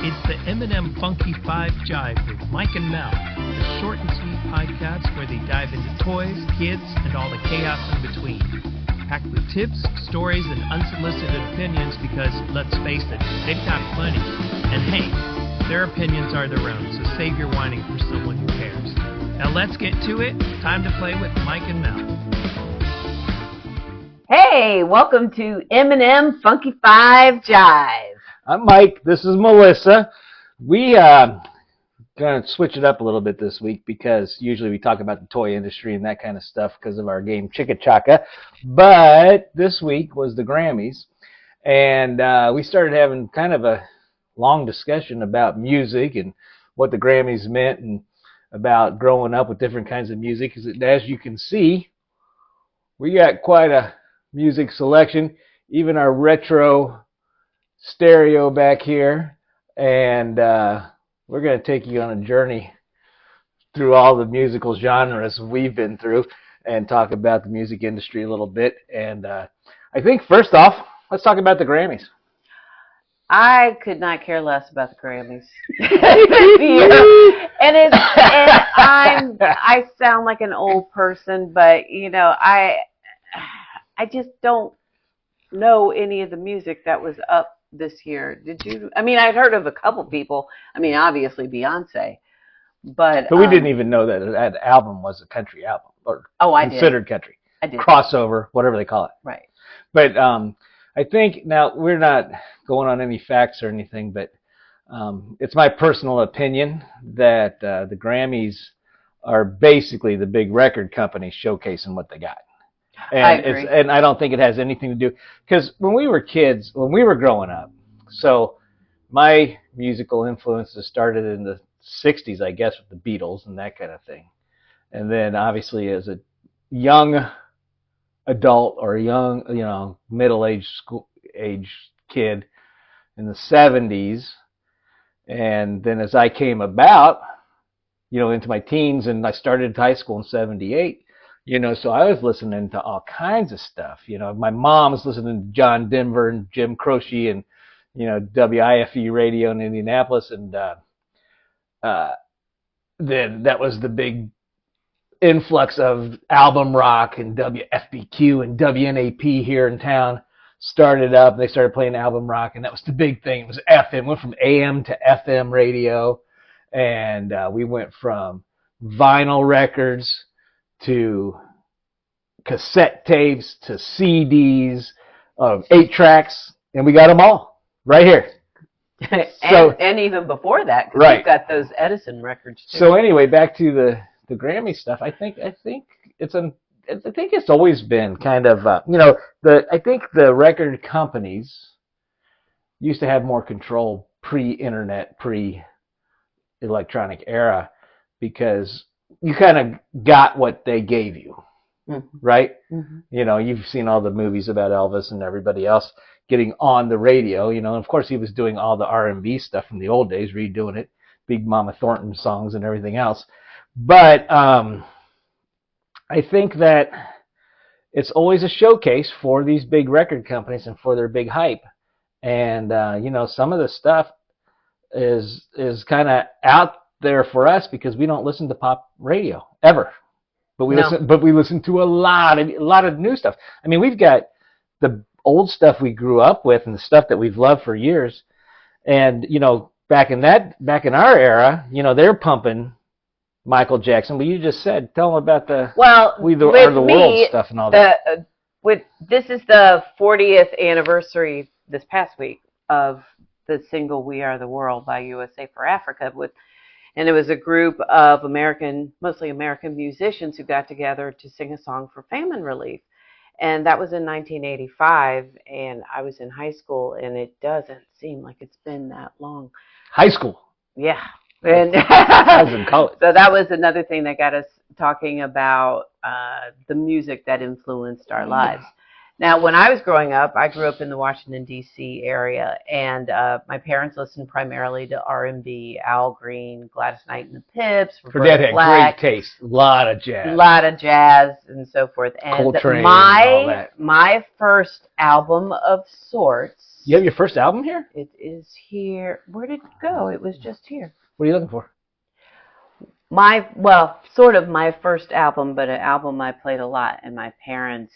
It's the M&M Funky 5 Jive with Mike and Mel, a short and sweet podcast where they dive into toys, kids, and all the chaos in between. Packed with tips, stories, and unsolicited opinions because, let's face it, they've got plenty. And hey, their opinions are their own, so save your whining for someone who cares. Now let's get to it. Time to play with Mike and Mel. Hey, welcome to M&M Funky 5 Jive. I'm Mike. This is Melissa. We going to switch it up a little bit this week because usually we talk about the toy industry and that kind of stuff because of our game Chicka Chaka. But this week was the Grammys, and we started having kind of a long discussion about music and what the Grammys meant and about growing up with different kinds of music. As you can see, we got quite a music selection, even our retro stereo back here, and we're going to take you on a journey through all the musical genres we've been through and talk about the music industry a little bit. And I think first off, let's talk about the Grammys. I could not care less about the Grammys. I sound like an old person, but you know, I just don't know any of the music that was up this year. Did you? I mean, I'd heard of a couple people. I mean, obviously Beyonce, but we didn't even know that album was a country album or considered country. I did. Crossover, whatever they call it. Right. But I think now we're not going on any facts or anything, but it's my personal opinion that the Grammys are basically the big record companies showcasing what they got. And I agree. And I don't think it has anything to do, because when we were kids, when we were growing up, so my musical influences started in the 60s, I guess, with the Beatles and that kind of thing. And then obviously as a young adult or a young, middle-aged age kid in the 70s, and then as I came about, into my teens, and I started high school in 78, so I was listening to all kinds of stuff. My mom was listening to John Denver and Jim Croce and, WIFE radio in Indianapolis. And then that was the big influx of album rock, and WFBQ and WNAP here in town started up. And they started playing album rock, and that was the big thing. It was FM. Went from AM to FM radio. And we went from vinyl records to cassette tapes, to CDs, 8-tracks, and we got them all right here. and even before that, because right. We've got those Edison records too. So anyway, back to the Grammy stuff. I think it's always been kind of I think the record companies used to have more control pre-internet, pre-electronic era, because you kind of got what they gave you, right? Mm-hmm. You've seen all the movies about Elvis and everybody else getting on the radio, and of course he was doing all the R&B stuff from the old days, redoing it, Big Mama Thornton songs and everything else. But I think that it's always a showcase for these big record companies and for their big hype. And, some of the stuff is kind of out there for us because we don't listen to pop radio ever, but we listen to a lot of new stuff. I mean, we've got the old stuff we grew up with and the stuff that we've loved for years, and back in our era, they're pumping Michael Jackson. But you just said, tell them about the world stuff and all that. This is the 40th anniversary this past week of the single "We Are the World" by USA for Africa, and it was a group of mostly American musicians who got together to sing a song for famine relief. And that was in 1985, and I was in high school, and it doesn't seem like it's been that long. High school? Yeah. And I was in college. So that was another thing that got us talking about the music that influenced our lives. Now, when I was growing up, I grew up in the Washington, D.C. area, and my parents listened primarily to R&B, Al Green, Gladys Knight and the Pips, Her dad had Black, great taste, a lot of jazz, and so forth. And Coltrane, all that. my first album of sorts. You have your first album here? It is here. Where did it go? It was just here. What are you looking for? Sort of my first album, but an album I played a lot, and my parents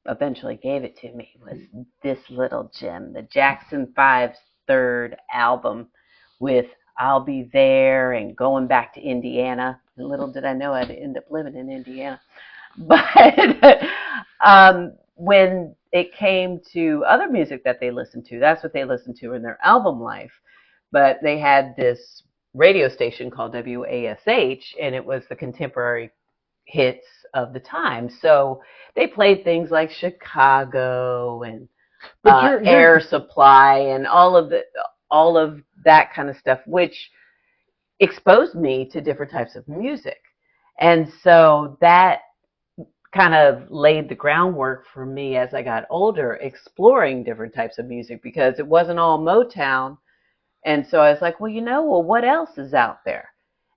eventually gave it to me, was this little gem, the Jackson 5's third album, with I'll Be There and Going Back to Indiana. And little did I know I'd end up living in Indiana. But when it came to other music that they listened to, that's what they listened to in their album life. But they had this radio station called WASH, and it was the contemporary hits of the time. So they played things like Chicago and Air Supply and all of that kind of stuff, which exposed me to different types of music. And so that kind of laid the groundwork for me as I got older, exploring different types of music, because it wasn't all Motown. And so I was like, what else is out there?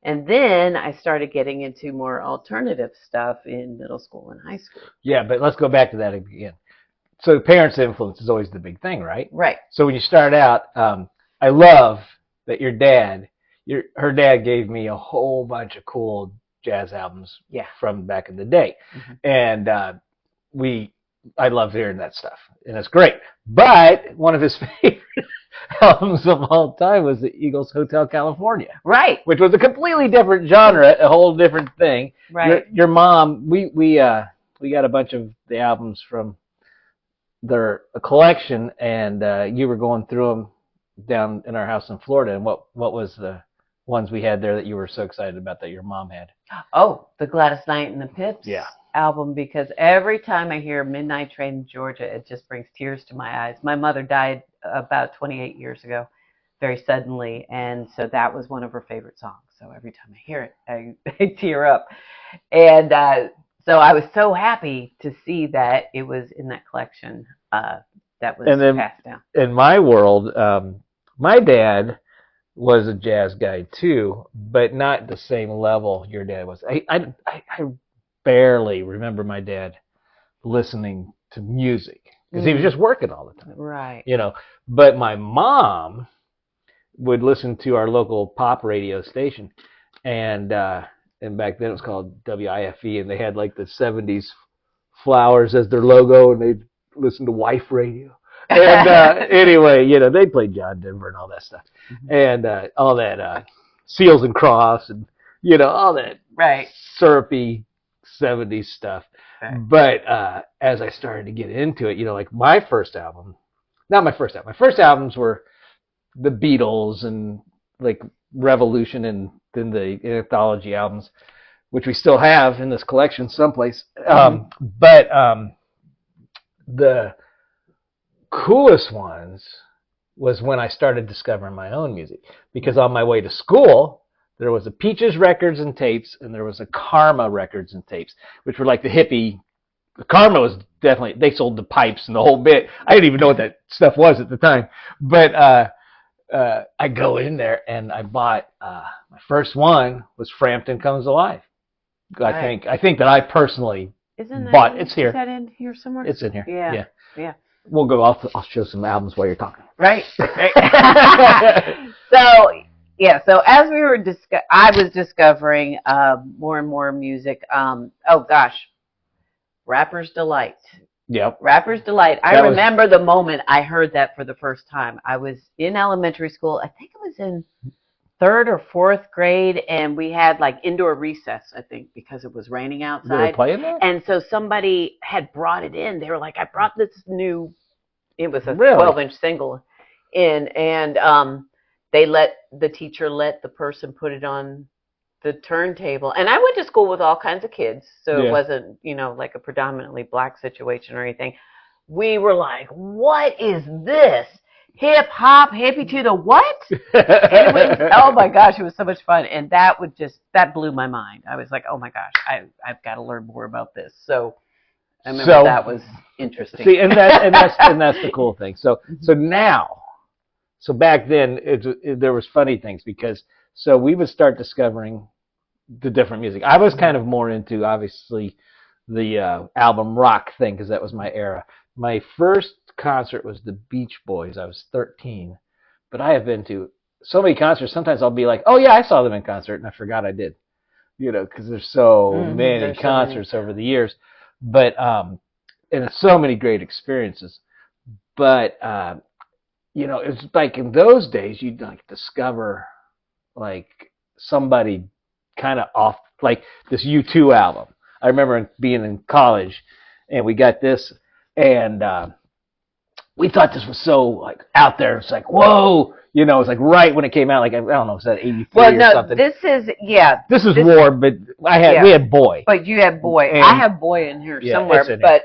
And then I started getting into more alternative stuff in middle school and high school. Yeah, but let's go back to that again. So the parents' influence is always the big thing, right? Right. So when you start out, I love that her dad gave me a whole bunch of cool jazz albums from back in the day. Mm-hmm. And I love hearing that stuff, and it's great. But one of his favorite albums of all time was the Eagles' Hotel California. Right. Which was a completely different genre, a whole different thing. Right. Your mom, we got a bunch of the albums from their collection, and you were going through them down in our house in Florida. And what was the ones we had there that you were so excited about that your mom had? Oh, the Gladys Knight and the Pips album, because every time I hear Midnight Train in Georgia, it just brings tears to my eyes. My mother died about 28 years ago, very suddenly, and so that was one of her favorite songs. So every time I hear it, I tear up. And so I was so happy to see that it was in that collection that was passed down. In my world, my dad was a jazz guy too, but not the same level your dad was. I barely remember my dad listening to music because he was just working all the time. Right. But my mom would listen to our local pop radio station, and back then it was called WIFE, and they had like the 70s flowers as their logo, and they'd listen to Wife Radio. And anyway, they played John Denver and all that stuff, and all that Seals and Crofts, and all that syrupy 70s stuff. Right. But as I started to get into it, like my first albums were the Beatles and like Revolution, and then the anthology albums, which we still have in this collection someplace. But the coolest ones was when I started discovering my own music, because on my way to school there was a Peaches Records and Tapes, and there was a Karma Records and Tapes, which were like the hippie. Karma was definitely, they sold the pipes and the whole bit. I didn't even know what that stuff was at the time, but I go in there and I bought my first one was Frampton Comes Alive. Right. I think that I personally bought. It's here. Is that in here somewhere? It's in here. Yeah. We'll go. I'll show some albums while you're talking. Right. So as we were I was discovering more and more music. Rapper's Delight. Yep. Rapper's Delight. I remember the moment I heard that for the first time. I was in elementary school. I think it was in 3rd or 4th grade, and we had like indoor recess, I think, because it was raining outside. They were playing that? And so somebody had brought it in. They were like, I brought this new, it was a 12-inch single in, and the teacher let the person put it on the turntable. And I went to school with all kinds of kids, so it wasn't, like a predominantly black situation or anything. We were like, what is this? Hip hop, hippie to the what? And oh my gosh, it was so much fun. And that blew my mind. I was like, oh my gosh, I've got to learn more about this. So I remember that was interesting. See, and that's the cool thing. So now, so back then there was funny things because so we would start discovering the different music. I was kind of more into obviously the album rock thing because that was my era. My first concert was the Beach Boys. I was 13, but I have been to so many concerts. Sometimes I'll be like, oh yeah, I saw them in concert, and I forgot I did. Because there's so many concerts over the years, but and so many great experiences. But it's like in those days you'd like discover like somebody kind of off, like this U2 album. I remember being in college, and we got this, and we thought this was so like out there. It's like whoa. It's like right when it came out, like I don't know, was that 83 or something? This is War, but we had Boy. But you had Boy. And I have Boy in here somewhere, but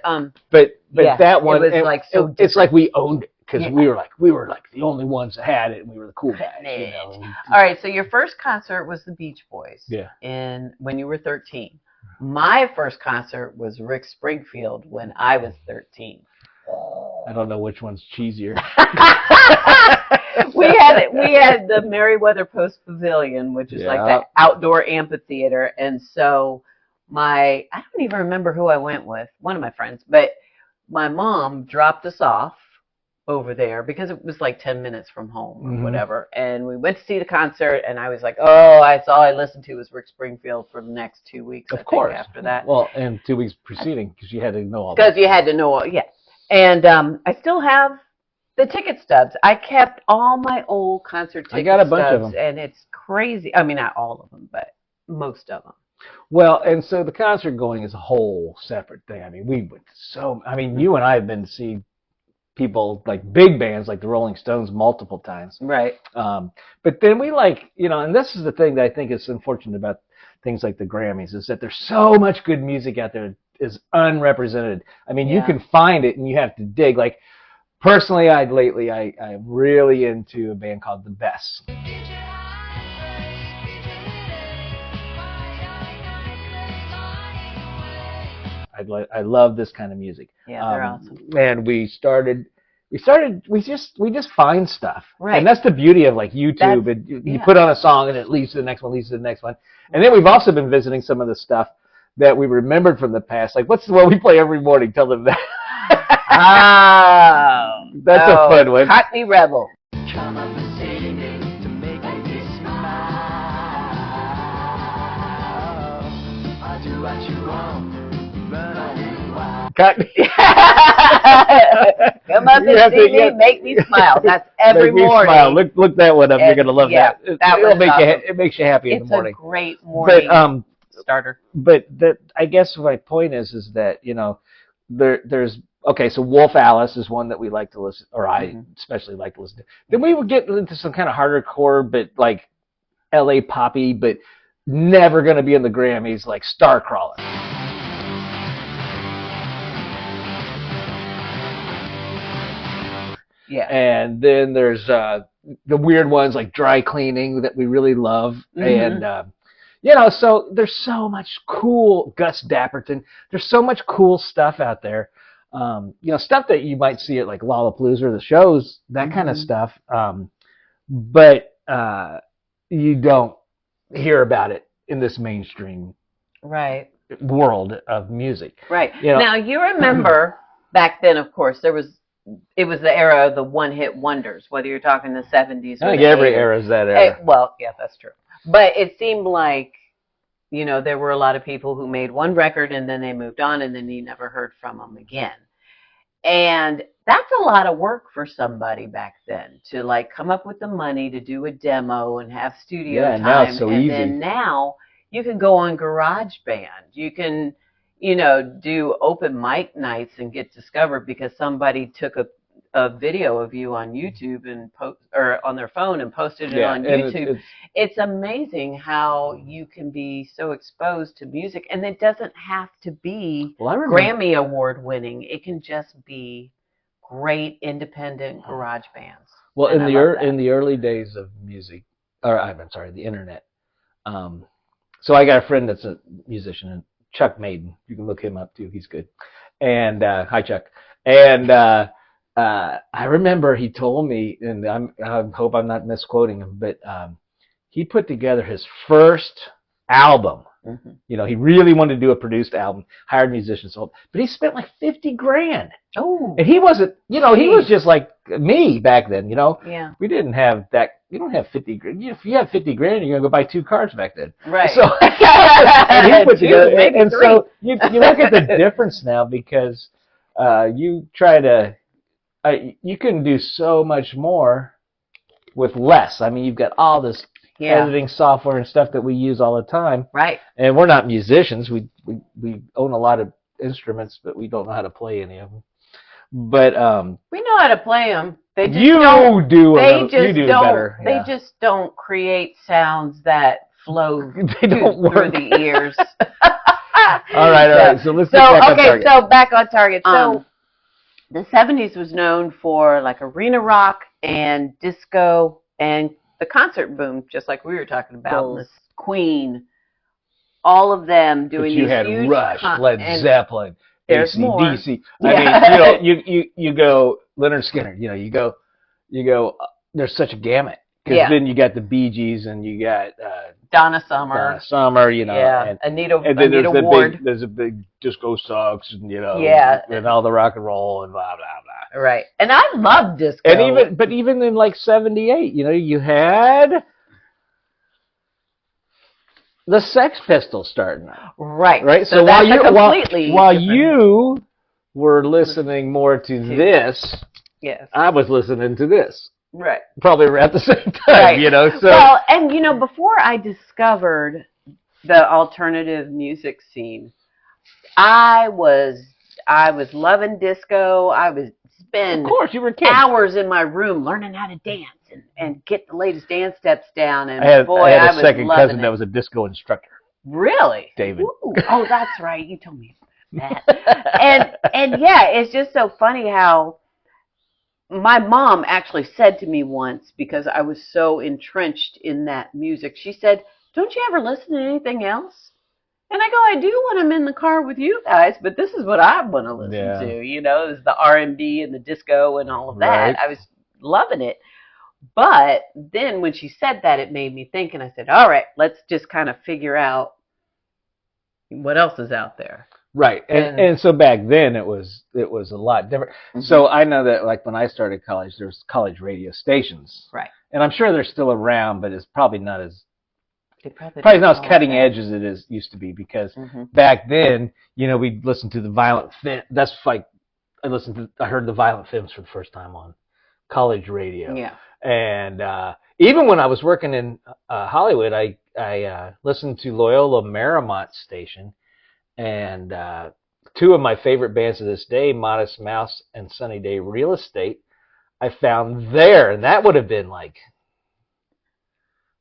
that one, it was like so. It's like we owned it because we were like the only ones that had it, and we were the cool guys. All right, so your first concert was the Beach Boys. Yeah. When you were 13. My first concert was Rick Springfield when I was 13. I don't know which one's cheesier. we had the Meriwether Post Pavilion, which is like that outdoor amphitheater, and so I don't even remember who I went with, one of my friends, but my mom dropped us off over there because it was like 10 minutes from home or whatever, and we went to see the concert, and I was like, that's all I listened to was Rick Springfield for the next 2 weeks. Of course. After that, well, and 2 weeks preceding because you had to know all. Because you had to know all, yes. And I still have the ticket stubs. I kept all my old concert ticket stubs. I got a bunch of them. And it's crazy. I mean, not all of them, but most of them. Well, and so the concert going is a whole separate thing. I mean, you and I have been to see people like big bands like the Rolling Stones multiple times. Right. But then we and this is the thing that I think is unfortunate about things like the Grammys is that there's so much good music out there is unrepresented. I mean, you can find it and you have to dig. Like personally, I'm really into a band called The Best. I love this kind of music. Yeah, they're awesome. And we just find stuff. Right. And that's the beauty of like YouTube. You put on a song and it leads to the next one, And then we've also been visiting some of the stuff that we remembered from the past. Like, what's the one we play every morning? Tell them that. That's a fun one. Cockney Rebel. Come up and sing it to make me smile. I do what you want, but I do wild. Cockney. Come up and see me, make me smile. That's every morning. Smile. Look that one up. You're gonna love that. It makes you happy in the morning. It's a great morning starter. But I guess my point is that there's so Wolf Alice is one that we like to listen, or I especially like to listen to. Then we would get into some kind of harder core, but like L.A. poppy, but never gonna be in the Grammys, like Starcrawler. Yeah. And then there's the weird ones like Dry Cleaning that we really love, and so there's so much cool Gus Dapperton. There's so much cool stuff out there. Stuff that you might see at like Lollapalooza or the shows, that kind of stuff. But you don't hear about it in this mainstream world of music. Right. Now you remember back then, of course, it was the era of the one-hit wonders, whether you're talking the 70s or I think every era is that era. Well, yeah, that's true. But it seemed like, there were a lot of people who made one record and then they moved on and then you never heard from them again. And that's a lot of work for somebody back then to like come up with the money to do a demo and have studio time. Now it's so easy. Then now you can go on GarageBand. You can do open mic nights and get discovered because somebody took a video of you on YouTube and or on their phone and posted it on YouTube. It's amazing how you can be so exposed to music, and it doesn't have to be Grammy award winning. It can just be great independent garage bands. Well, in the early days of music, the internet. So I got a friend that's a musician, Chuck Maiden. You can look him up too. He's good. And hi, Chuck. And I remember he told me, and I hope I'm not misquoting him, but he put together his first album. Mm-hmm. You know, he really wanted to do a produced album, hired musicians, but he spent like $50,000. Oh. And he wasn't, he was just like me back then, Yeah. We didn't have that. You don't have $50,000. If you have $50,000, you're gonna go buy 2 cars back then. Right. So and he put together, maybe and 3. so you look at the difference now because you try to you can do so much more with less. I mean, you've got all this editing software and stuff that we use all the time. Right. And we're not musicians. We own a lot of instruments, but we don't know how to play any of them. But we know how to play them. They just you don't. do Better. Yeah. They just don't create sounds that flow they don't work through the ears. all right. So let's get back on target. So back on target. So the 70s was known for like arena rock and disco and the concert boom, just like we were talking about. This Queen, all of them doing these huge. But you had Rush, Led Zeppelin. There's more. DC. I mean, you go Leonard Skinner. You go. There's such a gamut because then you got the Bee Gees and you got Donna Summer. And Anita then Ward. there's a big disco sucks and and all the rock and roll and blah blah blah. Right, and I love disco. And even in like '78, you had the Sex Pistols starting out. Right. So that's while you were listening more to this, yes, I was listening to this. Right. Probably at the same time, right. So well, and before I discovered the alternative music scene, I was loving disco. I was spend of course you were a kid. Hours in my room learning how to dance and get the latest dance steps down. And I had was a second cousin it. that was a disco instructor. Really? David. Ooh. Oh, that's right. You told me that. and yeah, it's just so funny how my mom actually said to me once, because I was so entrenched in that music, she said, "Don't you ever listen to anything else?" And I go, "I do when I'm in the car with you guys, but this is what I want to listen to." Is the R&B and the disco and all of that. Right. I was loving it. But then when she said that, it made me think, and I said, all right, let's just kind of figure out what else is out there. Right. And so back then it was a lot different. Mm-hmm. So I know that like when I started college, there was college radio stations. Right. And I'm sure they're still around, but it's probably not as probably not as cutting edge as it used to be, because back then, we'd listen to the Violent Femmes. That's like I heard the Violent Femmes for the first time on college radio. Yeah. And even when I was working in Hollywood, I listened to Loyola Marymount station, and 2 of my favorite bands to this day, Modest Mouse and Sunny Day Real Estate, I found there, and that would have been like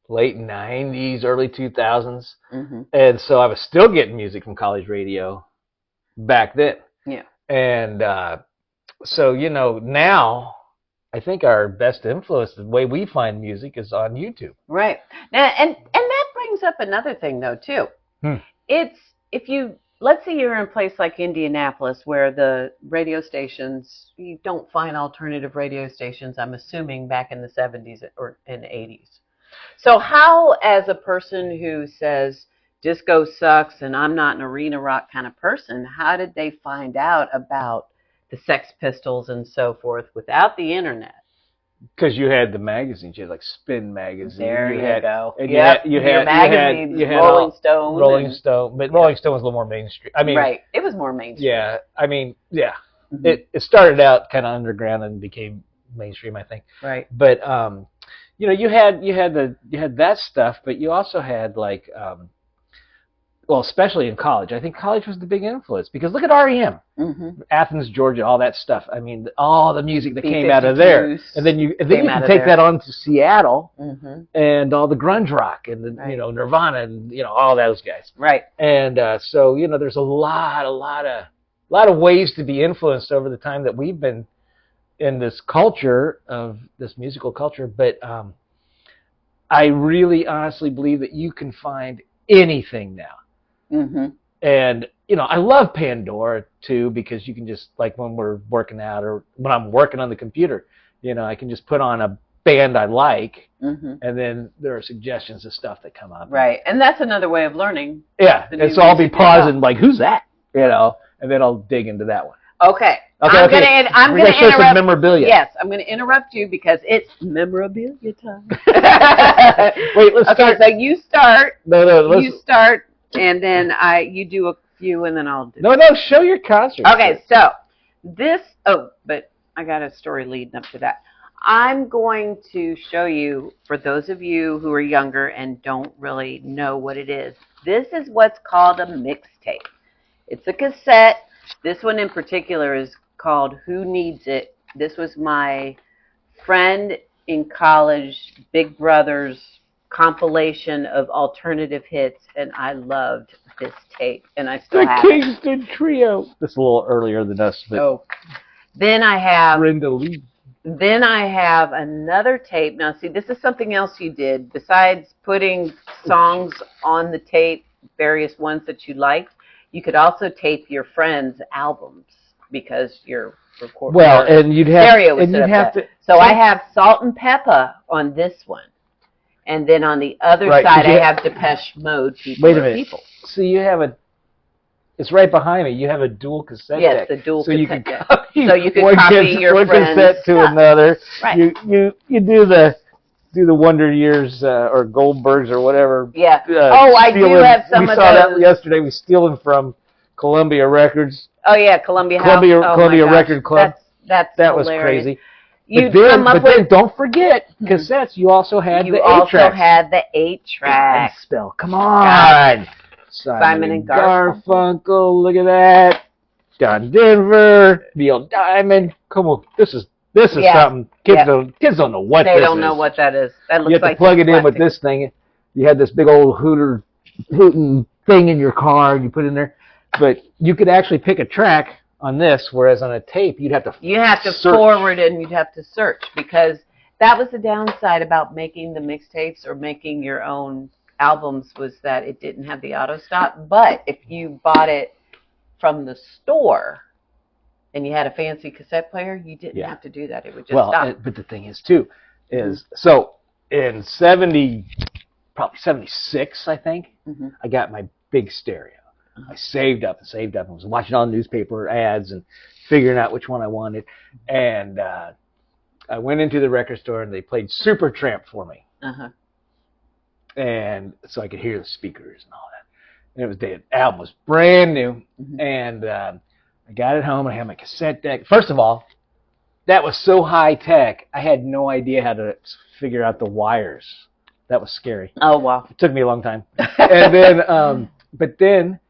late 90s, early 2000s. Mm-hmm. And so I was still getting music from college radio back then. Yeah. And so, now I think our best influence, the way we find music, is on YouTube. Right. Now, and that brings up another thing, though, too. It's, let's say you're in a place like Indianapolis where the radio stations, you don't find alternative radio stations, I'm assuming, back in the 70s or in the 80s. So how, as a person who says disco sucks and I'm not an arena rock kind of person, how did they find out about the Sex Pistols and so forth without the internet? Because you had the magazines, you had like Spin magazine. There you go. And you had magazines, you had Rolling Stone. Rolling Stone, but Rolling Stone was a little more mainstream. I mean, right, it was more mainstream. Yeah, I mean, yeah, it started out kind of underground and became mainstream, I think. Right. But you had that stuff, but you also had like well, especially in college. I think college was the big influence, because look at REM, Athens, Georgia, all that stuff. I mean, all the music that came out of there, and then you can take that on to Seattle, and all the grunge rock, and the Nirvana, and all those guys. Right. And so there's a lot of ways to be influenced over the time that we've been in this culture of this musical culture. But I really honestly believe that you can find anything now. And I love Pandora too, because you can just, like when we're working out or when I'm working on the computer, I can just put on a band I like, and then there are suggestions of stuff that come up. Right, and that's another way of learning. Yeah, and so I'll be pausing like, who's that? And then I'll dig into that one. Okay. I'm going to interrupt. Some memorabilia. Yes, I'm going to interrupt you because it's memorabilia time. Wait, let's start. So you start. No, you start, and then you do a few, and then I'll do. No, show your concert. Okay, so this. Oh, but I got a story leading up to that. I'm going to show you, for those of you who are younger and don't really know what it is. This is what's called a mixtape. It's a cassette. This one in particular is called Who Needs It? This was my friend in college, Big Brother's compilation of alternative hits, and I loved this tape, and I still have it. The Kingston Trio. That's a little earlier than us. But oh. Then I have Brenda Lee. Then I have another tape. Now, see, this is something else you did. Besides putting songs on the tape, various ones that you liked, you could also tape your friends' albums because you're recording. Well, and you'd have stereo to. So I have Salt and Pepper on this one, and then on the other side I have Depeche Mode. Wait a minute. People. So you have it's right behind me. You have a dual cassette deck. Yes, the dual cassette deck. So you can copy your friend's cassette to another. Right. You do the Wonder Years or Goldbergs or whatever. Yeah. I do have some of those. We saw that yesterday. We steal them from Columbia Records. Oh yeah, Columbia Record Club. That was crazy. But then don't forget cassettes. You also had the 8-tracks. You also had the 8-track. Spell. Come on. Simon and Garfunkel. Look at that. John Denver, Neil Diamond. Come on, this is something. Kids don't know what this is. They don't know what that is. That looks you have like to plug it in with this thing. You had this big old hooting thing in your car, and you put it in there. But you could actually pick a track on this, whereas on a tape, you'd have to search. Forward and you'd have to search, because that was the downside about making the mixtapes or making your own albums, was that it didn't have the auto stop. But if you bought it from the store and you had a fancy cassette player, you didn't have to do that. It would just stop. But the thing is too, so in probably 76, I think, I got my big stereo. I saved up and was watching all the newspaper ads and figuring out which one I wanted. And I went into the record store and they played Supertramp for me. And so I could hear the speakers and all that. And the album was brand new. And I got it home. I had my cassette deck. First of all, that was so high tech, I had no idea how to figure out the wires. That was scary. Oh, wow. It took me a long time. And then, but then,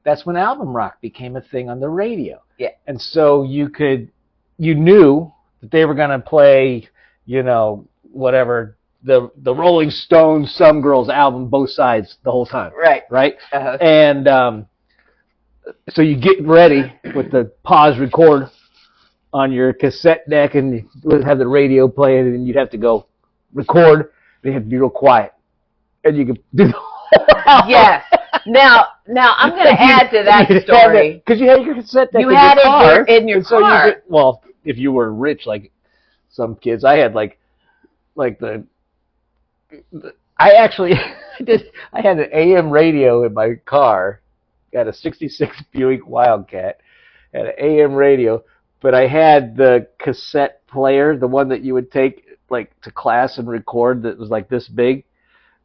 that's when album rock became a thing on the radio. Yeah. And so you knew that they were going to play, whatever, the Rolling Stones, Some Girls album, both sides the whole time. Right. Right? And so you get ready with the pause record on your cassette deck, and you would have the radio playing, and you'd have to go record. They had to be real quiet. And you could do the whole album. Yes. Now I'm going to add to that story. Because you had your cassette deck in your car. Well, if you were rich like some kids, I had I had an AM radio in my car. Got a 66 Buick Wildcat. Had an AM radio, but I had the cassette player, the one that you would take to class and record, that was like this big.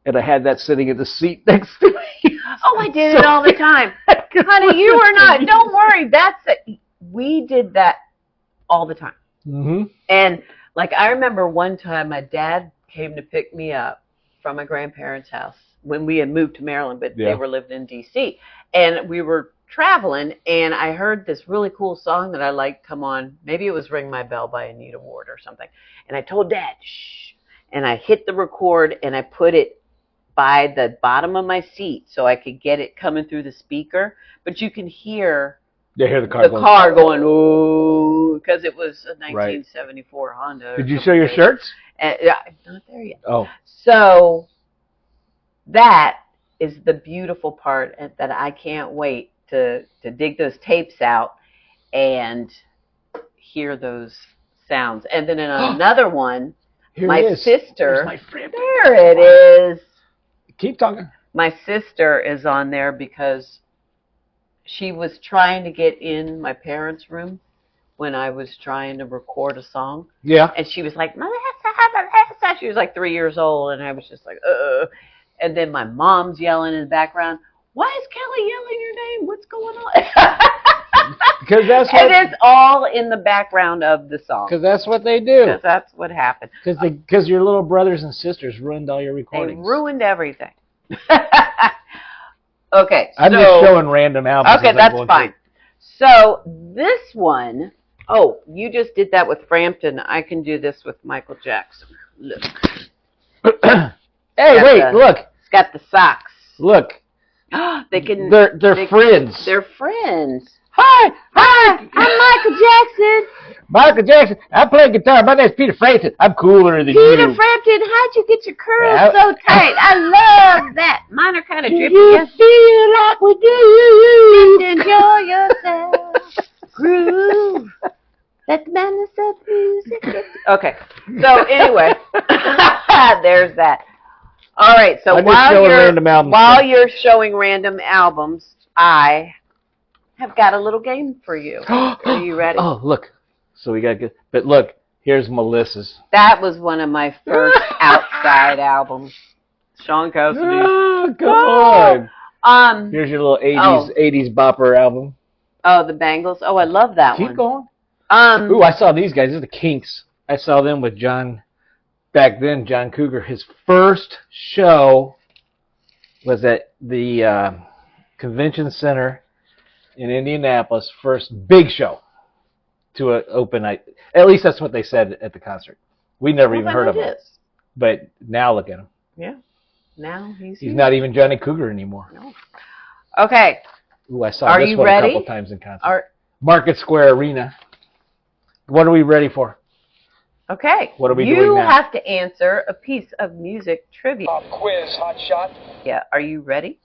And I had that sitting in the seat next to me. Oh, I did it all the time. Honey, you were not. Don't worry. We did that all the time. And I remember one time my dad came to pick me up from my grandparents' house when we had moved to Maryland, but they were living in D.C. And we were traveling, and I heard this really cool song that I liked come on. Maybe it was Ring My Bell by Anita Ward or something. And I told Dad, shh. And I hit the record, and I put it by the bottom of my seat so I could get it coming through the speaker. But you can hear the car going, ooh, because it was a 1974 Honda. Did you show your shirts? Not there yet. Oh. So that is the beautiful part that I can't wait to dig those tapes out and hear those sounds. And then in another one, Here my it is. sister, There's my friend. there it is. Keep talking. My sister is on there because she was trying to get in my parents' room when I was trying to record a song. Yeah. And she was like, Melissa. She was like 3 years old, and I was just like, And then my mom's yelling in the background, why is Kelly yelling your name? What's going on? Because that's what. And it's all in the background of the song. Because that's what they do. Because that's what happened. Because your little brothers and sisters ruined all your They recordings. ruined everything. Okay. I'm just showing random albums. Okay, that's fine. So this one, you just did that with Frampton. I can do this with Michael Jackson. Look. Hey, wait, look. It's got the socks. Look. They can. They're friends. They're friends. Hi, I'm Michael Jackson. Michael Jackson. I play guitar. My name's Peter Frampton. I'm cooler than you. Peter Frampton, how'd you get your curls so tight? I love that. Mine are kind of drippy. You feel like we do. Just enjoy yourself. Groove. Let the madness of music. Okay. So anyway, there's that. All right. So while you're showing random albums, I have got a little game for you. Are you ready? Oh, look. So we got good. But look, here's Melissa's. That was one of my first outside albums. Sean Cassidy. Oh, come on. Here's your little 80s bopper album. Oh, the Bangles. Oh, I love that one. Keep going. Ooh, I saw these guys. These are the Kinks. I saw them with John, back then, John Cougar. His first show was at the Convention Center in Indianapolis. First big show to an open night. At least that's what they said at the concert. We never even heard of him. But now look at him. Yeah. Now he's not even Johnny Cougar anymore. No. Okay. Ooh, I saw this one a couple times in concert. Market Square Arena. What are we ready for? Okay. What are we doing now? You have to answer a piece of music trivia. Quiz, hot shot. Yeah. Are you ready?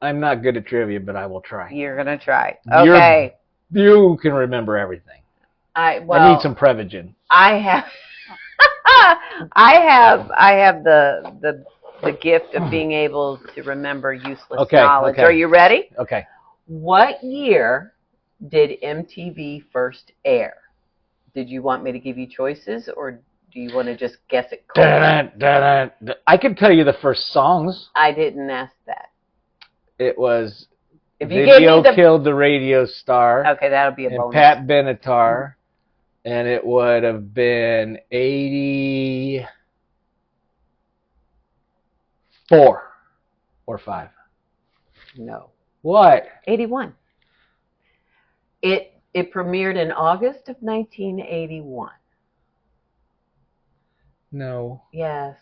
I'm not good at trivia, but I will try. You're going to try. Okay. You can remember everything. I need some Prevagen. I have the gift of being able to remember useless knowledge. Okay. Are you ready? Okay. What year did MTV first air? Did you want me to give you choices, or do you want to just guess it cold? I can tell you the first songs. I didn't ask that. It was Video Killed the Radio Star. Okay, that'll be a bonus. And Pat Benatar. And it would have been 84 or 5. No. What? 81. It premiered in August of 1981. No. Yes.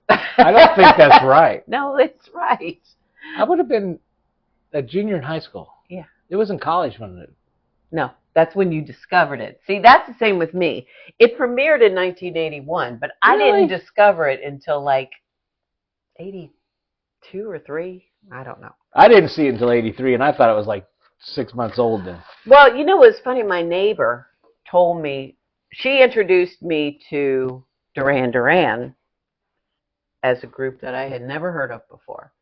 I don't think that's right. No, it's right. I would have been a junior in high school. Yeah. It was in college when it... No, that's when you discovered it. See, that's the same with me. It premiered in 1981, but I didn't discover it until like 82 or 3. I don't know. I didn't see it until 83, and I thought it was like 6 months old then. Well, you know what's funny? My neighbor told me, she introduced me to Duran Duran as a group that I had never heard of before.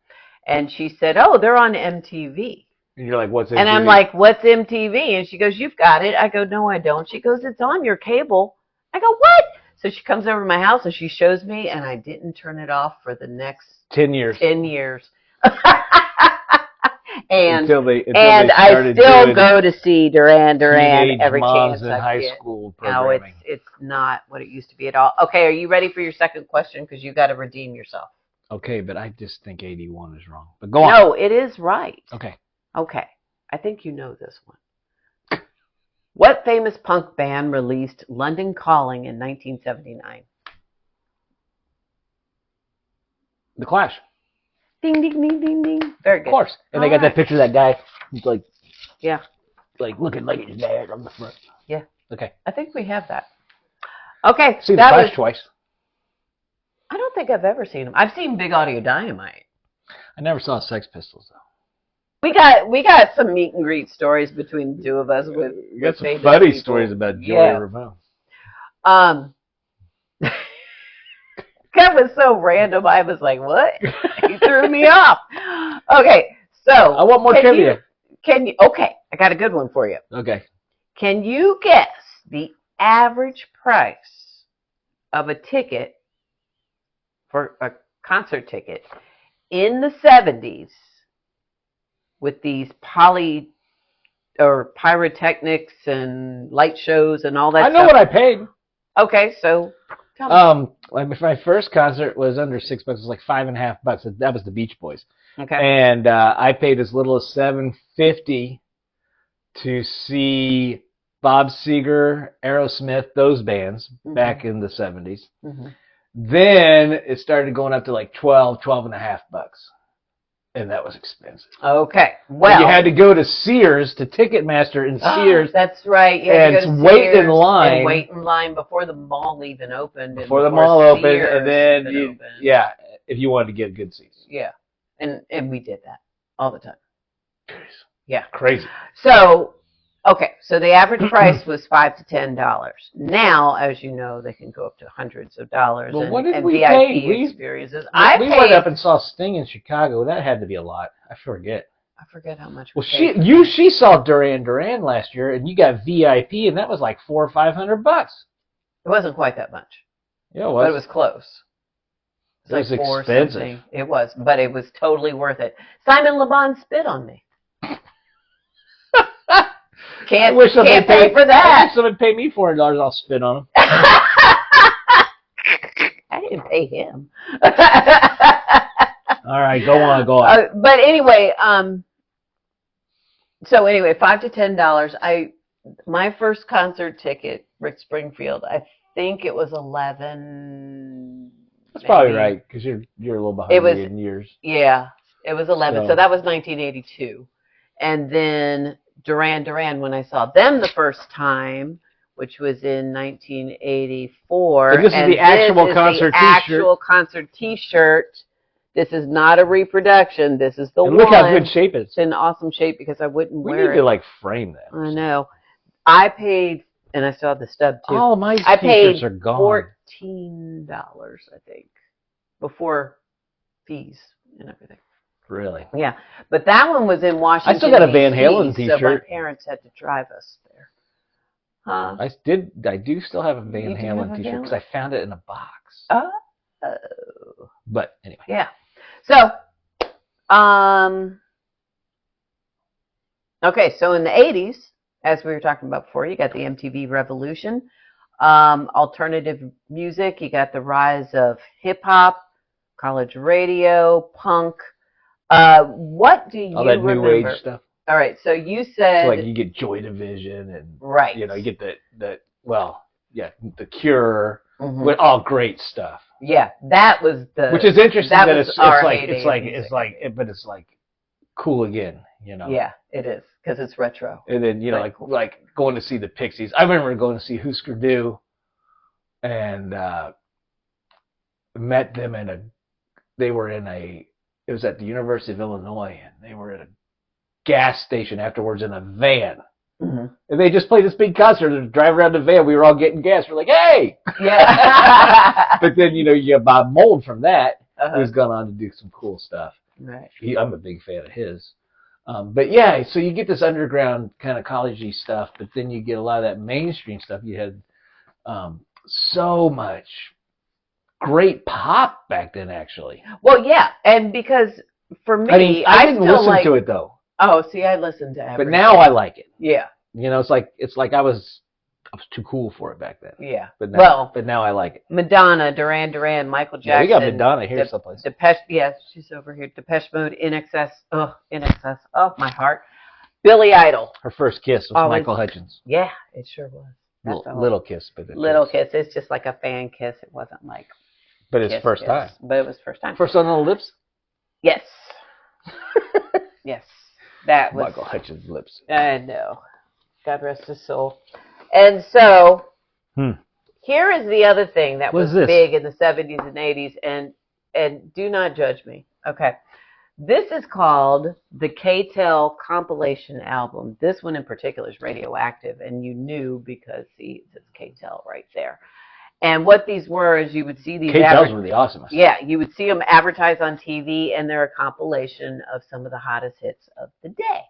And she said, oh, they're on MTV. And you're like, what's MTV? And I'm like, what's MTV? And she goes, you've got it. I go, no, I don't. She goes, it's on your cable. I go, what? So she comes over to my house and she shows me, and I didn't turn it off for the next 10 years. 10 years. Until they I still go to see Duran Duran every chance in I high get. school No, programming. it's not what it used to be at all. Okay, are you ready for your second question? Because you got to redeem yourself. Okay, but I just think 81 is wrong. But go on. No, it is right. Okay. Okay, I think you know this one. What famous punk band released London Calling in 1979? The Clash. Ding, ding, ding, ding, ding. Very good. Of course. And they got that picture of that guy who's like, yeah, like looking like his dad on the front. Yeah. Okay. I think we have that. Okay. Seen the Clash twice. I don't think I've ever seen them. I've seen Big Audio Dynamite. I never saw Sex Pistols, though. We got some meet and greet stories between the two of us with We got some famous funny people. stories about Joey Yeah. Ramone. That was so random. I was like, "What?" He threw me off. Okay, so I want more trivia. Can you? Okay, I got a good one for you. Okay. Can you guess the average price of a ticket for a concert ticket in the 70s with these pyrotechnics and light shows and all that I know stuff? what I paid. Okay, so tell me. Like my first concert was under $6. It was like $5.50. That was the Beach Boys. Okay. And I paid as little as $7.50 to see Bob Seger, Aerosmith, those bands back in the 70s. Mm-hmm. Then it started going up to like $12.50. And that was expensive. Okay. Well, and you had to go to Sears, to Ticketmaster in Sears. That's right. You had to go to wait Sears in line. And wait in line before the mall even opened. Before the mall opened, Sears and then opened. yeah, if you wanted to get good seats. Yeah, and we did that all the time. Yeah, crazy. So, okay, so the average price was $5 to $10. Now, as you know, they can go up to hundreds of dollars. Well, and, what did and we VIP pay? experiences. We went up and saw Sting in Chicago. That had to be a lot. I forget how much. Well, she saw Duran Duran last year, and you got VIP, and that was like $400 or $500. It wasn't quite that much. Yeah, it was. But it was close. It was like expensive. Something. It was, but it was totally worth it. Simon Le Bon spit on me. Can't pay for that. I wish someone paid me $400. I'll spit on him. I didn't pay him. All right, go on. But anyway, so anyway, $5 to $10. My first concert ticket, Rick Springfield, I think it was 11. That's probably right, because you're a little behind me in years. Yeah, it was 11. So that was 1982, and then Duran Duran, when I saw them the first time, which was in 1984. And this is the actual concert T-shirt. Actual concert T-shirt. This is not a reproduction. This is the one. Look how good shape it is. It's in awesome shape because I wouldn't wear it. We need to like frame that. I know. I paid, and I still have the stub too. Oh, my T-shirts are gone. $14, I think, before fees and everything. Really? Yeah, but that one was in Washington. I still got a Van Halen T-shirt. So my parents had to drive us there. Huh? I do still have a Van Halen T-shirt because I found it in a box. Oh. But anyway. Yeah. So, okay. So in the 80s, as we were talking about before, you got the MTV Revolution, alternative music. You got the rise of hip hop, college radio, punk. What do you all that remember? New Age stuff. All right, so you said so like you get Joy Division and right. You get the Cure, with all great stuff. Yeah, that was which is interesting that it's like cool again, Yeah, it is because it's retro. And then like going to see the Pixies. I remember going to see Husker Du, and met them it was at the University of Illinois, and they were at a gas station afterwards in a van. Mm-hmm. And they just played this big concert and drive around the van. We were all getting gas. We're like, hey! Yeah. But then, you get Bob Mould from that, who's gone on to do some cool stuff. Right. I'm a big fan of his. But yeah, so you get this underground kind of college-y stuff, but then you get a lot of that mainstream stuff. You had so much great pop back then, actually. Well, yeah, and because for me, I didn't listen to it though. Oh, see, I listened to everything. But now I like it. Yeah. It's like I was too cool for it back then. Yeah. But now I like it. Madonna, Duran Duran, Michael Jackson. Yeah, we got Madonna here someplace. She's over here. Depeche Mode, In Excess. Oh, my heart. Billy Idol. Her first kiss was Michael Hutchins. Yeah, it sure was. Little kiss, but little kiss. It's just like a fan kiss. It wasn't like. But it's first time. But it was first time. First on the lips? Yes. Yes. That was Michael Hutchins' lips. I know. God rest his soul. And so, here is the other thing that was big in the 70s and 80s, and do not judge me. Okay. This is called the K-Tel compilation album. This one in particular is radioactive, and you knew because, see, it says K-Tel right there. And what these were is you would see these. K-Tels were the awesomest. Yeah, you would see them advertised on TV, and they're a compilation of some of the hottest hits of the day.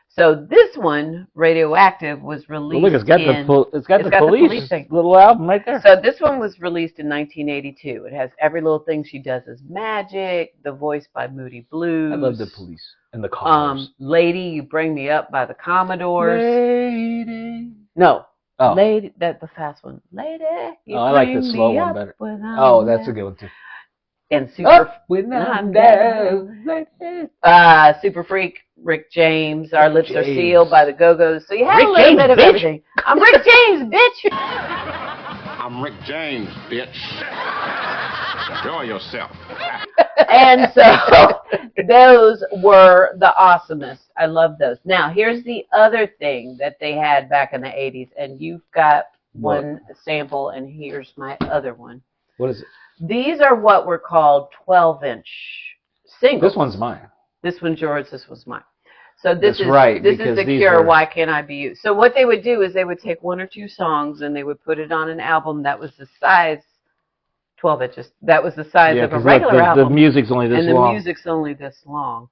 So this one, Radioactive, was released. Well, look, it's got the police thing. little album right there. So this one was released in 1982. It has every little thing she does is magic. The voice by Moody Blues. I love the police and the cars. Lady, You Bring Me Up by the Commodores. Lady. No. Oh. Lady, that's the fast one. Lady, you I like the bring slow me one up better. when I'm Oh, that's a down. good one too. And Super. Up when I'm down. Super Freak, Rick James, Our Lips Are James. Sealed by the Go-Go's. So you had Rick a little James, bit of bitch. everything. I'm Rick James, bitch. I'm Rick James, bitch. Enjoy yourself. And so those were the awesomest. I love those. Now, here's the other thing that they had back in the 80s, and you've got one sample, and here's my other one. What is it? These are what were called 12-inch singles. This one's mine. This one's yours. This was mine. So this That's is right, this is because the these Cure. were- Why Can't I Be You? So what they would do is they would take one or two songs and they would put it on an album that was the size 12 inches. That was the size of a 'cause regular look, the album. music's only this and long. the music's only this long.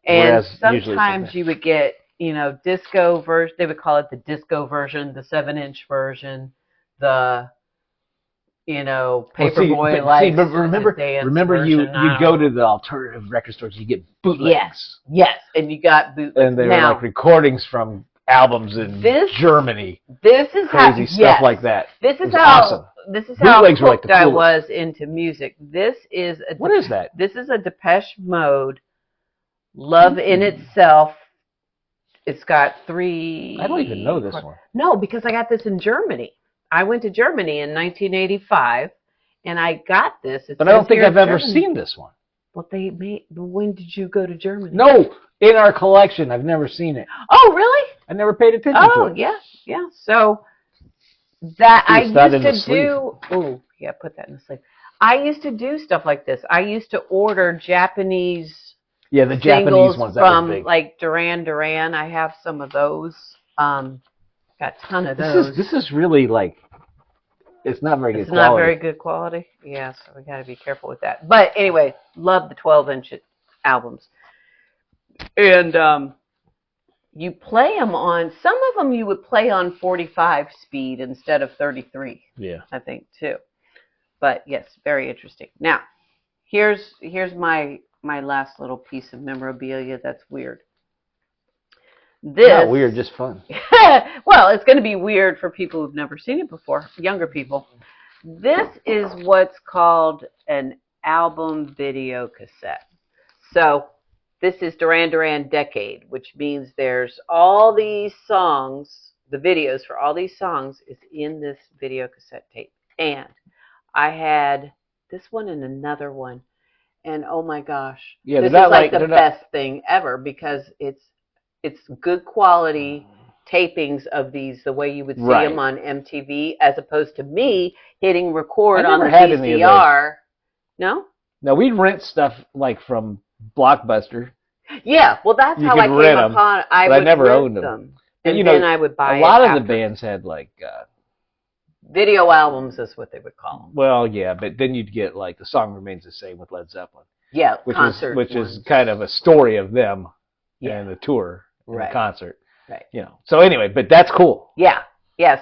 And Whereas usually it's like sometimes that. you would get, disco version. They would call it the disco version, the 7-inch version, the, Paperboy Lights. but remember you go to the alternative record stores, you get bootlegs. Yes, and you got bootlegs. And they were now, like recordings from albums in Germany. This is Crazy stuff like that. This It is was how awesome. this is how Bootlegs were like hooked the I coolest. was into music. This is What is that? This is a Depeche Mode, Love in Itself. It's got 3. I don't even know this one. No, because I got this in Germany. I went to Germany in 1985, and I got this. It But I don't says think here I've ever Germany. seen this one. Well, when did you go to Germany? No, in our collection. I've never seen it. Oh, really? I never paid attention to Oh, it. yeah. So that I It's not used in the to sleeve. do. Oh, yeah, put that in the sleeve. I used to do stuff like this. I used to order Japanese Yeah, the singles Japanese ones, that from was big. like Duran Duran. I have some of those. Got a ton of those. This is really like, it's not very good It's quality. not very good quality. Yeah, so we got to be careful with that. But anyway, love the 12-inch albums. And you play them on, some of them you would play on 45 speed instead of 33, Yeah. I think, too. But yes, very interesting. Now, here's my last little piece of memorabilia that's weird. This, Not weird, just fun. well, it's going to be weird for people who've never seen it before, younger people. This is what's called an album video cassette. So this is Duran Duran Decade, which means there's all these songs, the videos for all these songs is in this video cassette tape. And I had this one and another one. And oh my gosh, Yeah, this is they're not like the they're not- best thing ever because it's good quality tapings of these the way you would see Right. them on MTV as opposed to me hitting record I on the never had any of VCR. No? Now, we'd rent stuff like from Blockbuster. Yeah, well that's You how could I came rent 'em, upon I but I would never rent owned 'em. them. And, And then I would buy a lot it of the after. bands had like, Video albums is what they would call them. well, yeah, but then you'd get like The Song Remains the Same with Led Zeppelin, Yeah, which concert is ones. kind of a story of them Yeah. and the tour and Right. the concert. Right. So anyway, but that's cool. Yeah.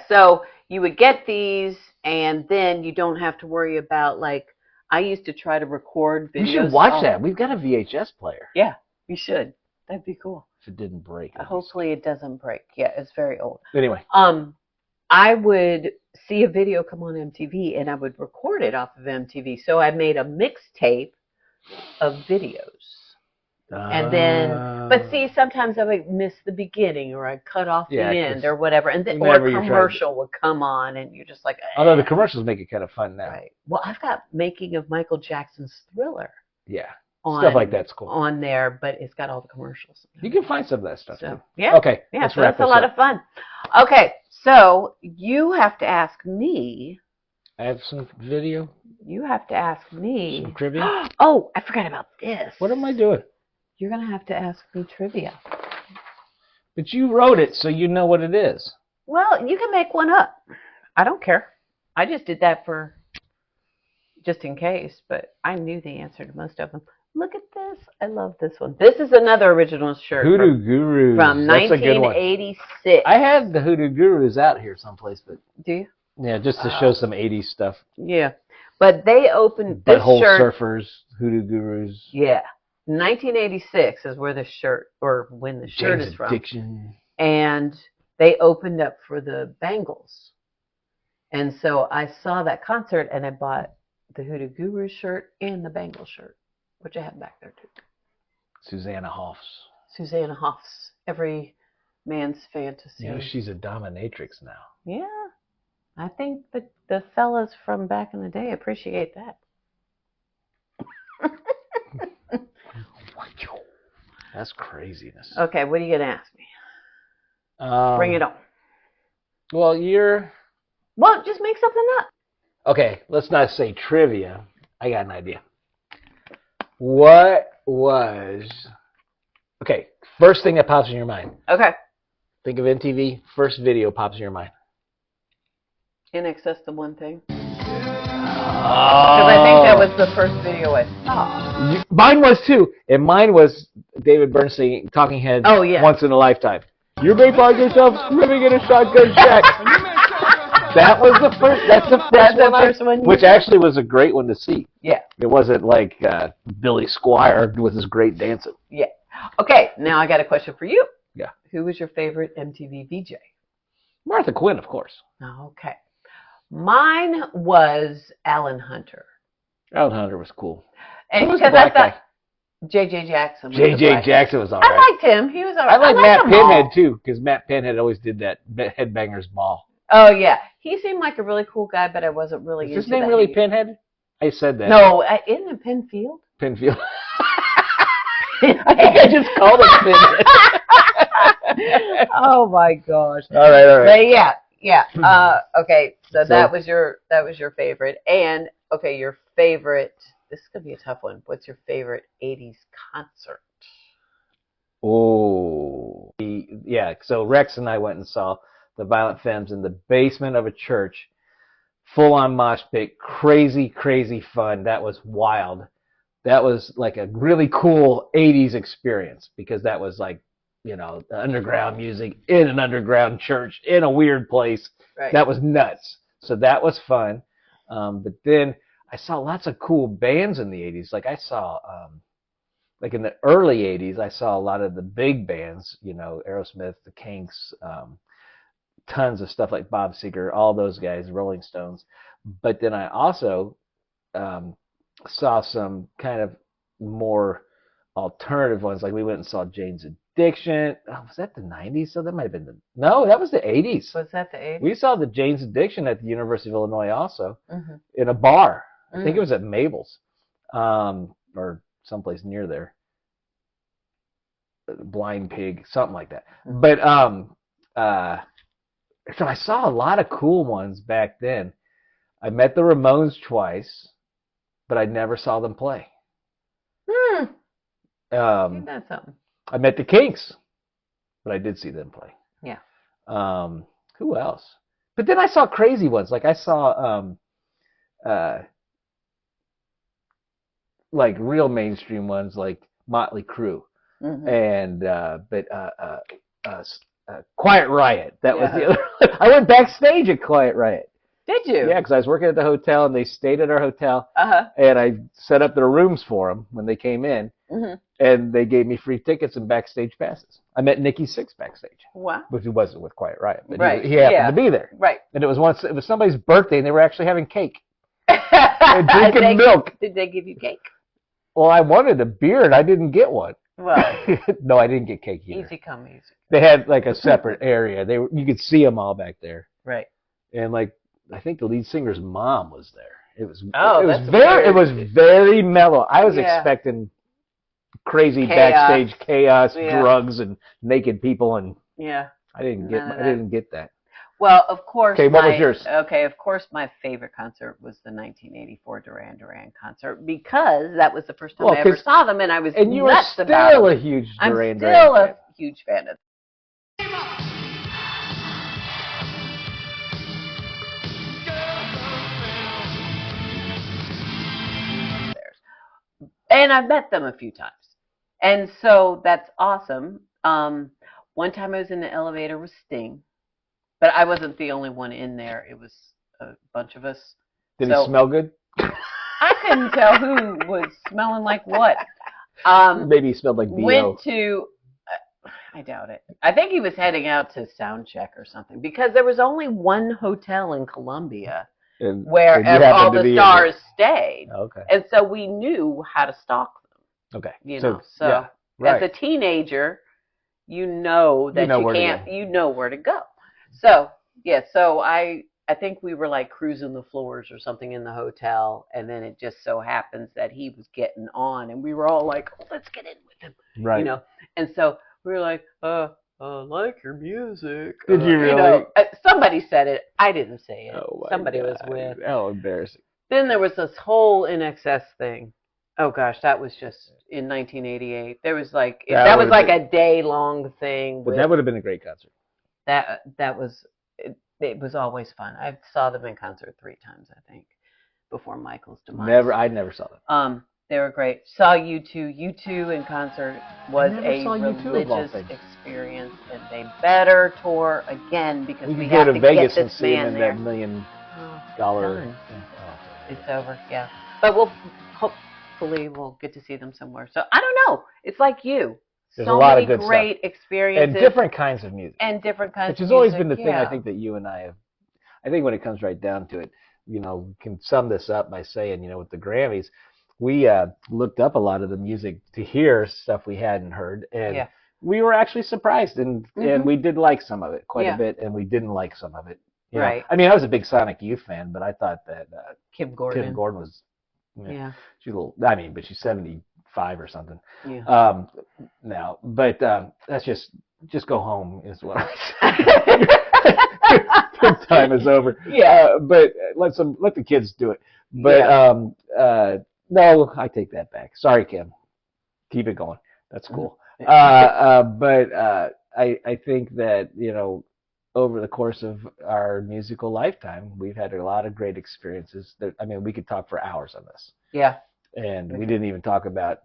So you would get these, and then you don't have to worry about like I used to try to record videos. We should watch that. We've got a VHS player. Yeah, we should. That'd be cool. If it didn't break. Hopefully it doesn't break. Yeah, it's very old. Anyway. I would see a video come on MTV, and I would record it off of MTV. So I made a mixtape of videos. And then, but see, sometimes I would miss the beginning, or I'd cut off the Yeah, 'cause end, or whatever, and then or whenever a you're trying to- commercial would come on, and you're just like, Although the commercials make it kind of fun now. right. Well, I've got making of Michael Jackson's Thriller Yeah. on Stuff like that's cool. on there, but it's got all the commercials. You can find some of that stuff So too. yeah, Okay. yeah, Let's so wrap that's a this lot up. of fun. Okay, so you have to ask me. I have some video. You have to ask me. Some trivia? Oh, I forgot about this. What am I doing? You're going to have to ask me trivia. But you wrote it, so you know what it is. Well, you can make one up. I don't care. I just did that for just in case, but I knew the answer to most of them. Look at this. I love this one. This is another original shirt. Hoodoo Gurus. From That's 1986. I had the Hoodoo Gurus out here someplace, but Do you? yeah, just to show some 80s stuff. Yeah. But they opened this Butthole shirt. Surfers, Hoodoo Gurus. Yeah. 1986 is where the shirt, or when the shirt Jane's is from. Addiction. And they opened up for the Bangles. And so I saw that concert and I bought the Hoodoo Guru shirt and the Bangle shirt, which I have back there too. Susanna Hoffs. Susanna Hoffs, every man's fantasy. You know, she's a dominatrix now. Yeah. I think the fellas from back in the day appreciate that. That's craziness. Okay, what are you going to ask me? Bring it on. Well, Well, just make something up. Okay, let's not say trivia. I got an idea. What was... Okay, first thing that pops in your mind. Okay. Think of MTV, first video pops in your mind. In Excess to One Thing. Oh. Because I think that was the first video I saw. Mine was too. And mine was David Bernstein, Talking Heads, Oh, yeah. Once in a Lifetime. You may find yourself swimming in a shotgun shack. That was the first. That's the first one. Which actually was a great one to see. Yeah. It wasn't like Billy Squire with his great dancing. Yeah. Okay, now I got a question for you. Yeah. Who was your favorite MTV VJ? Martha Quinn, of course. Okay. Mine was Alan Hunter. Alan Hunter was cool. And Who was the because I black guy? thought J.J. Jackson. Was the J.J. black guy. Jackson was all right. I liked him. He was all right. I like liked Matt them all. Pinhead too, because Matt Pinhead always did that Headbangers Ball. Oh, yeah. He seemed like a really cool guy, but I wasn't really into Is his name that. really Pinhead? I said that. No, isn't it Penfield? Pinfield. I think I just called him Pinhead. Oh my gosh. All right. But yeah. Okay, so that was your favorite. And okay, your favorite. This is gonna be a tough one. What's your favorite '80s concert? Oh, yeah. So Rex and I went and saw the Violent Femmes in the basement of a church, full on mosh pit, crazy fun. That was wild. That was like a really cool '80s experience because that was like, you know, underground music in an underground church in a weird place. Right. That was nuts. So that was fun. But then I saw lots of cool bands in the '80s. Like I saw, like in the early '80s, I saw a lot of the big bands. You know, Aerosmith, the Kinks, tons of stuff like Bob Seger, all those guys, Rolling Stones. But then I also saw some kind of more alternative ones. Like we went and saw Jane's Addiction. Oh, was that the '90s? So that might have been no, that was the '80s. Was that the '80s? We saw the Jane's Addiction at the University of Illinois also, in a bar. I think it was at Mabel's, or someplace near there. Blind Pig, something like that. But so I saw a lot of cool ones back then. I met the Ramones twice, but I never saw them play. Ain't that something? I met the Kinks, but I did see them play. Yeah. Who else? But then I saw crazy ones. Like I saw like real mainstream ones like Motley Crue and Quiet Riot. That was the other one. I went backstage at Quiet Riot. Did you? Yeah, because I was working at the hotel and they stayed at our hotel. And I set up their rooms for them when they came in. And they gave me free tickets and backstage passes. I met Nikki Sixx backstage. Wow. Which he wasn't with Quiet Riot, but Right. he happened to be there. Right. And it was somebody's birthday and they were actually having cake. And drinking milk. Did they give you cake? Well, I wanted a beer and I didn't get one. Well, no, I didn't get cake either. easy come, easy. They had like a separate area. You could see them all back there. Right. And like I think the lead singer's mom was there. It was very mellow. I was expecting crazy backstage chaos, drugs and naked people, and I didn't get that. Well, of course. Okay, what was yours? Okay, of course, my favorite concert was the 1984 Duran Duran concert because that was the first time I ever saw them, and I was and you were nuts still about them. a huge Duran Duran I'm still fan. a huge fan of them. And I've met them a few times. And so that's awesome. One time I was in the elevator with Sting, but I wasn't the only one in there. It was a bunch of us. Did he smell good? I couldn't tell who was smelling like what. Maybe he smelled like B.O. Went to, I doubt it. I think he was heading out to sound check or something because there was only one hotel in Columbia where all the stars stayed. Okay. And so we knew how to stalk them. Okay. So yeah, right. as a teenager, you know that you know where to go. So, yeah, so I think we were like cruising the floors or something in the hotel, and then it just so happens that he was getting on, and we were all like, oh, let's get in with him. Right. And so we were like, I like your music. Did you really? Somebody said it. I didn't say it. Oh, somebody was with. How embarrassing. Then there was this whole NXS thing. Oh gosh, that was just in 1988. There was like that was like a day-long thing. But that would have been a great concert. That was it was always fun. I saw them in concert 3 times, I think, before Michael's demise. I never saw them. They were great. Saw U2. U2 in concert was a religious experience, and they better tour again because we have to Vegas get this man there. That $1 million. It's over, yeah. But hopefully we'll get to see them somewhere. So I don't know. It's like you. There's a lot of good great stuff. Experiences. And different kinds of music. Which has always been the thing I think that you and I have. I think when it comes right down to it, we can sum this up by saying, with the Grammys, we looked up a lot of the music to hear stuff we hadn't heard, and we were actually surprised, and we did like some of it quite a bit, and we didn't like some of it. Right. I mean, I was a big Sonic Youth fan, but I thought that Kim Gordon was, she's a little. I mean, but she's 75 or something. Yeah. Now, but that's just go home is what I say. Time is over. Yeah. But let the kids do it. But no, I take that back. Sorry, Kim. Keep it going. That's cool. But I think that over the course of our musical lifetime, we've had a lot of great experiences. We could talk for hours on this. Yeah. And we didn't even talk about,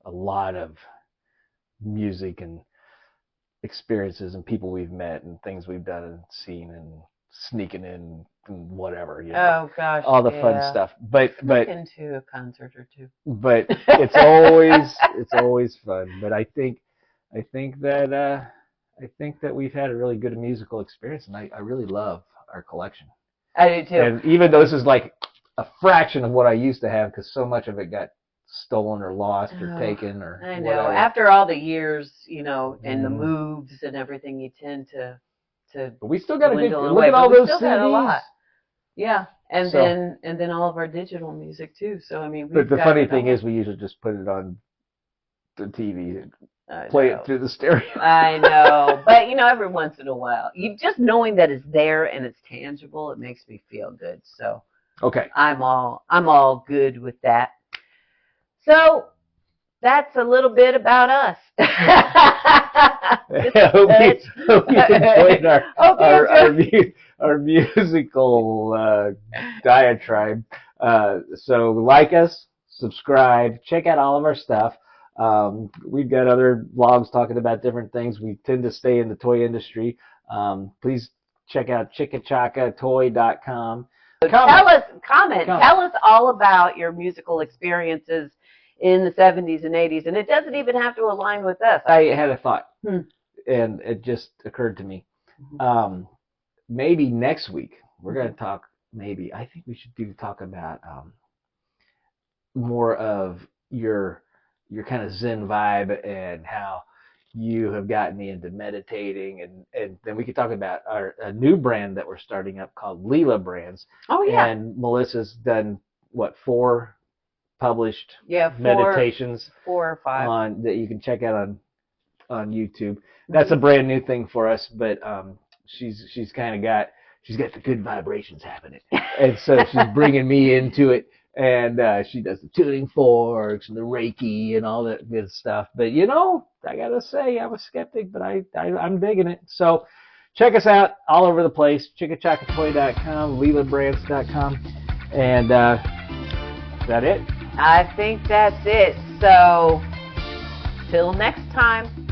a lot of music and experiences and people we've met and things we've done and seen and sneaking in and whatever. Oh gosh. All the fun stuff. But into a concert or two. But it's always fun. But I think that we've had a really good musical experience, and I really love our collection. I do too. And even though this is like a fraction of what I used to have, because so much of it got stolen or lost or taken or I know. whatever. After all the years, and the moves and everything, you tend to but we still got a good look away. at all those CDs. Got a lot. Yeah, and then all of our digital music too. So I mean, but the funny thing is, we usually just put it on the TV and play it through the stereo. I know, but every once in a while, just knowing that it's there and it's tangible, it makes me feel good. So okay, I'm all good with that. So that's a little bit about us. I hope you enjoyed our musical diatribe. So like us, subscribe, check out all of our stuff. We've got other blogs talking about different things. We tend to stay in the toy industry. Please check out chickachakatoy.com. Tell us all about your musical experiences in the 70s and 80s, and it doesn't even have to align with us. I had a thought, and it just occurred to me. Maybe next week we're going to talk. I think we should talk about more of your kind of Zen vibe and how you have gotten me into meditating, and then we could talk about a new brand that we're starting up called Leela Brands. Oh yeah. And Melissa's done 4 published meditations, 4 or 5 that you can check out on YouTube. That's a brand new thing for us, but she's got the good vibrations happening, and so she's bringing me into it. And she does the tuning forks and the Reiki and all that good stuff. But I gotta say, I'm a skeptic, but I'm digging it. So check us out all over the place. chickachakatoy.com, lelandbrands.com, and is that it? I think that's it. So till next time.